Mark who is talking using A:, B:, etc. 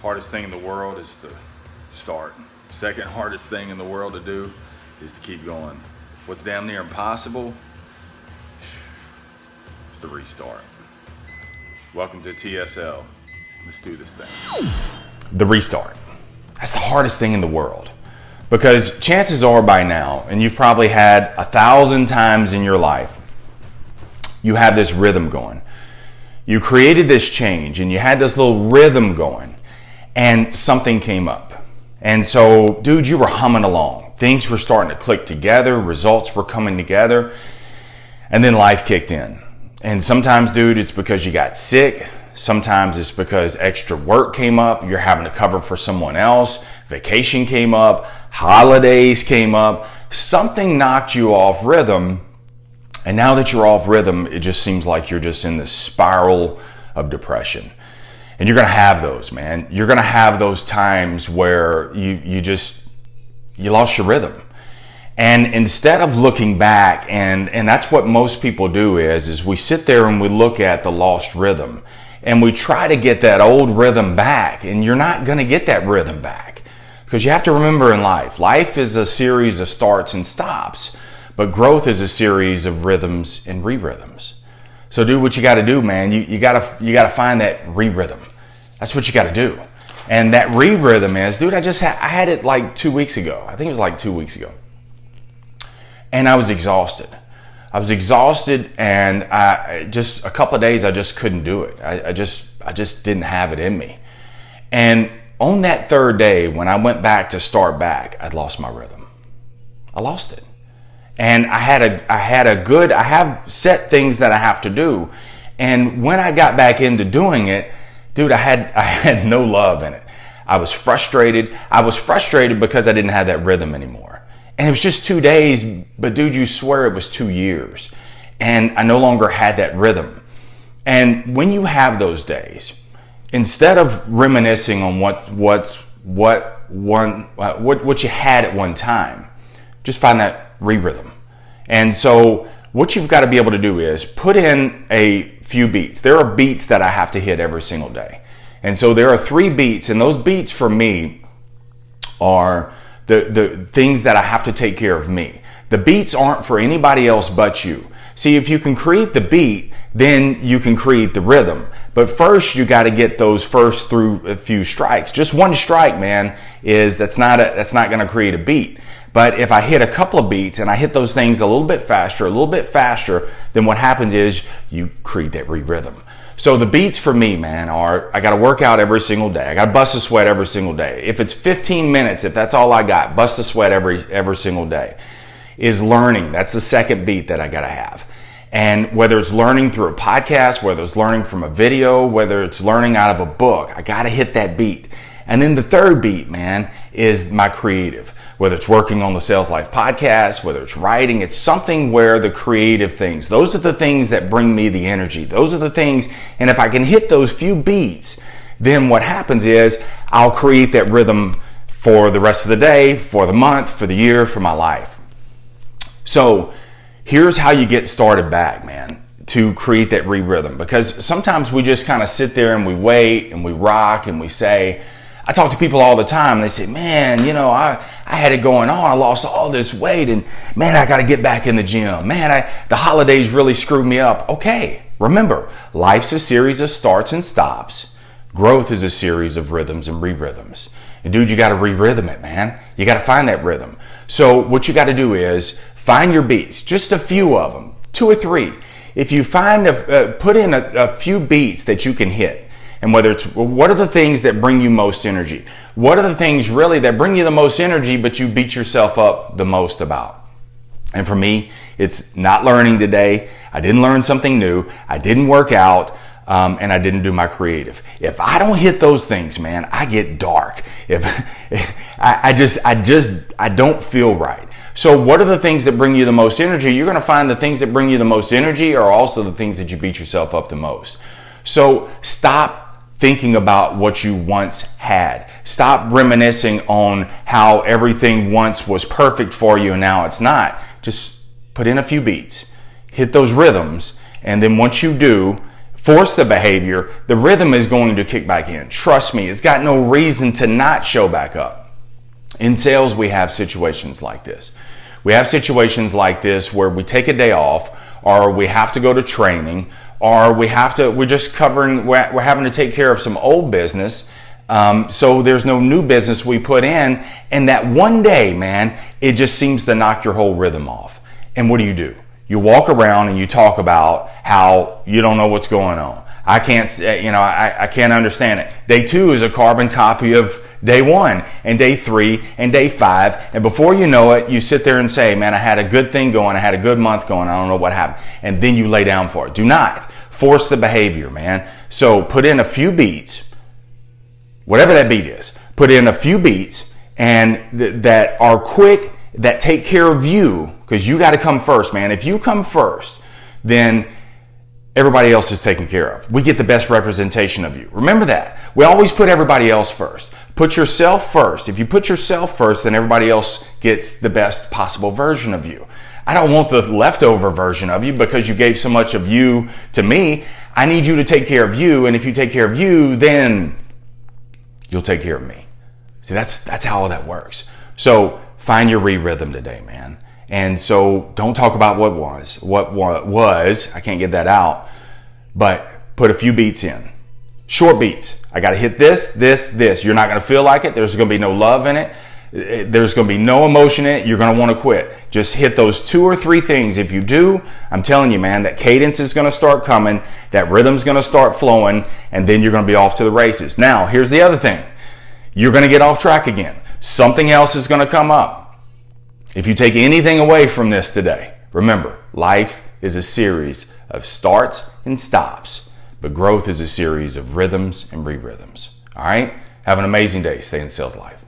A: Hardest thing in the world is to start. Second hardest thing in the world to do is to keep going. What's damn near impossible is the restart. Welcome to TSL. Let's do this thing.
B: The restart. That's the hardest thing in the world. Because chances are by now, and you've probably had 1,000 times in your life, you have this rhythm going. You created this change and you had this little rhythm going and something came up. And so, dude, you were humming along. Things were starting to click together. Results were coming together. And then life kicked in. And sometimes, dude, it's because you got sick. Sometimes it's because extra work came up. You're having to cover for someone else. Vacation came up. Holidays came up. Something knocked you off rhythm. And now that you're off rhythm, it just seems like you're just in this spiral of depression. And you're going to have those, man. You're going to have those times where you lost your rhythm. And instead of looking back, and that's what most people do is we sit there and we look at the lost rhythm and we try to get that old rhythm back, and you're not going to get that rhythm back. Because you have to remember in life is a series of starts and stops, but growth is a series of rhythms and re-rhythms. So do what you got to do, man. You got to find that re-rhythm. That's what you got to do. And that re-rhythm is, dude, I had it like 2 weeks ago. I think it was like 2 weeks ago. And I was exhausted. And I just a couple of days I just couldn't do it. I just didn't have it in me. And on that third day, when I went back to start back, I'd lost my rhythm. I lost it. And I have set things that I have to do. And when I got back into doing it, dude, I had no love in it. I was frustrated. Because I didn't have that rhythm anymore. And it was just 2 days, but dude, you swear it was 2 years. And I no longer had that rhythm. And when you have those days, instead of reminiscing on what you had at one time, just find that re-rhythm. And so what you've got to be able to do is put in a few beats. There are beats that I have to hit every single day. And so there are 3 beats, and those beats for me are the things that I have to take care of me. The beats aren't for anybody else but you. See, if you can create the beat, then you can create the rhythm. But first, you got to get those first through a few strikes. Just one strike, man, that's not going to create a beat. But if I hit a couple of beats and I hit those things a little bit faster, then what happens is you create that re-rhythm. So the beats for me, man, are I got to work out every single day. I got to bust a sweat every single day. If it's 15 minutes, if that's all I got, bust a sweat every single day. Is learning. That's the second beat that I got to have. And whether it's learning through a podcast, whether it's learning from a video, whether it's learning out of a book, I got to hit that beat. And then the third beat, man, is my creative. Whether it's working on the Sales Life podcast, whether it's writing, it's something where the creative things, those are the things that bring me the energy. Those are the things, and if I can hit those few beats, then what happens is I'll create that rhythm for the rest of the day, for the month, for the year, for my life. So here's how you get started back, man, to create that re-rhythm. Because sometimes we just kind of sit there and we wait and we rock and we say, I talk to people all the time and they say, man, I had it going on. I lost all this weight and man, I got to get back in the gym. Man, the holidays really screwed me up. Okay, remember, life's a series of starts and stops. Growth is a series of rhythms and re-rhythms. And dude, you got to re-rhythm it, man. You got to find that rhythm. So what you got to do is find your beats, just a few of them, 2 or 3. If you find put in a few beats that you can hit. And whether it's, what are the things that bring you most energy? What are the things really that bring you the most energy, but you beat yourself up the most about? And for me, it's not learning today. I didn't learn something new. I didn't work out. And I didn't do my creative. If I don't hit those things, man, I get dark. I don't feel right. So what are the things that bring you the most energy? You're going to find the things that bring you the most energy are also the things that you beat yourself up the most. So stop thinking about what you once had. Stop reminiscing on how everything once was perfect for you and now it's not. Just put in a few beats, hit those rhythms, and then once you do, force the behavior, the rhythm is going to kick back in. Trust me, it's got no reason to not show back up. In sales, we have situations like this. We have situations like this where we take a day off, or we have to go to training, or we're having to take care of some old business. So there's no new business we put in. And that one day, man, it just seems to knock your whole rhythm off. And what do? You walk around and you talk about how you don't know what's going on. I can't understand it. Day 2 is a carbon copy of day 1 and day 3 and day 5. And before you know it, you sit there and say, man, I had a good thing going. I had a good month going. I don't know what happened. And then you lay down for it. Do not force the behavior, man. So put in a few beats, whatever that beat is, put in a few beats and that are quick, that take care of you, because you got to come first, man. If you come first, then everybody else is taken care of. We get the best representation of you. Remember that. We always put everybody else first. Put yourself first. If you put yourself first, then everybody else gets the best possible version of you. I don't want the leftover version of you because you gave so much of you to me. I need you to take care of you, and if you take care of you, then you'll take care of me. See, that's how all that works. So find your rhythm today, man. And so don't talk about what was, I can't get that out, but put a few beats in. Short beats. I got to hit this. You're not going to feel like it. There's going to be no love in it. There's going to be no emotion in it. You're going to want to quit. Just hit those 2 or 3 things. If you do, I'm telling you, man, that cadence is going to start coming. That rhythm's going to start flowing, and then you're going to be off to the races. Now, here's the other thing. You're going to get off track again. Something else is going to come up. If you take anything away from this today, remember, life is a series of starts and stops, but growth is a series of rhythms and re-rhythms. All right? Have an amazing day. Stay in sales life.